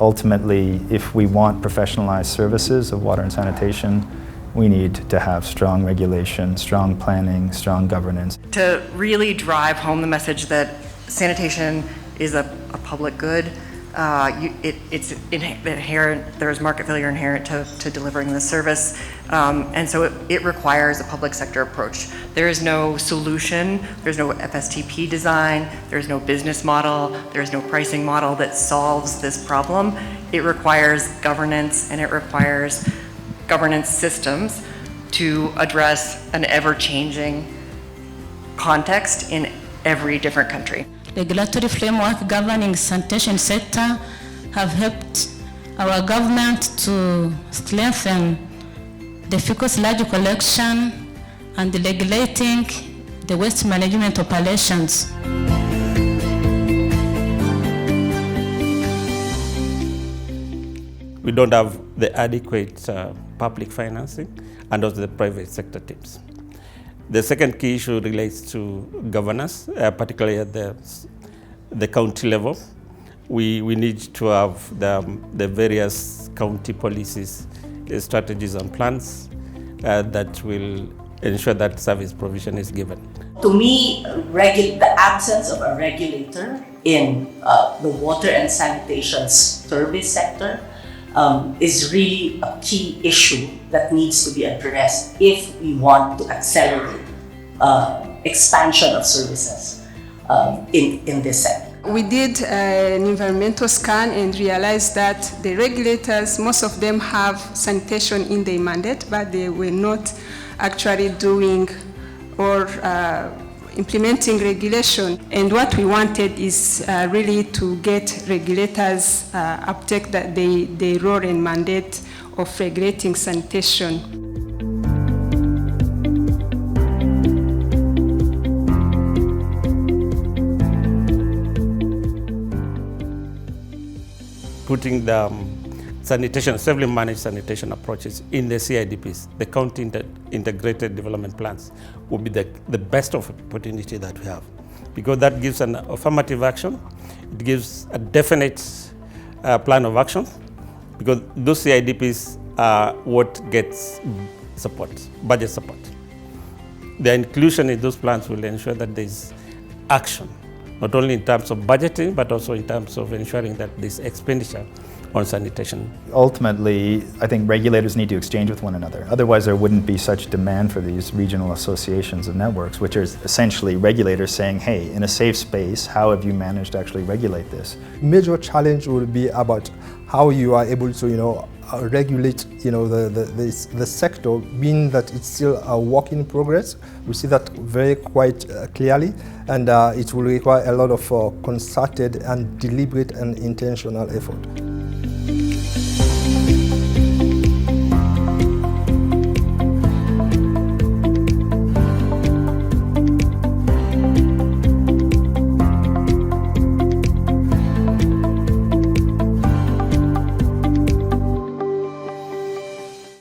Ultimately, if we want professionalized services of water and sanitation, we need to have strong regulation, strong planning, strong governance. To really drive home the message that sanitation is a public good, it's inherent, there's market failure inherent to delivering this service, and so it requires a public sector approach. There is no solution, there's no FSTP design, there's no business model, there's no pricing model that solves this problem. It requires governance, and it requires governance systems to address an ever-changing context in every different country. Regulatory framework governing sanitation sector have helped our government to strengthen the focus large collection and regulating the waste management operations. We don't have the adequate public financing and also the private sector teams. The second key issue relates to governance, particularly at the county level. We need to have the various county policies, strategies and plans that will ensure that service provision is given. To me, the absence of a regulator in the water and sanitation service sector is really a key issue that needs to be addressed if we want to accelerate expansion of services in this sector. We did an environmental scan and realized that the regulators, most of them have sanitation in their mandate, but they were not actually doing or implementing regulation. And what we wanted is really to get regulators uptake that they role and mandate of regulating sanitation. Putting the sanitation, safely managed sanitation approaches in the CIDPs, the county integrated development plans, would be the best of opportunity that we have, because that gives an affirmative action, it gives a definite plan of action, because those CIDPs are what gets support, budget support. The inclusion in those plans will ensure that there is action, not only in terms of budgeting, but also in terms of ensuring that this expenditure on sanitation. Ultimately, I think regulators need to exchange with one another. Otherwise, there wouldn't be such demand for these regional associations of networks, which is essentially regulators saying, hey, in a safe space, how have you managed to actually regulate this? Major challenge will be about how you are able to, regulate, the sector, being that it's still a work in progress. We see that very quite clearly, and it will require a lot of concerted and deliberate and intentional effort.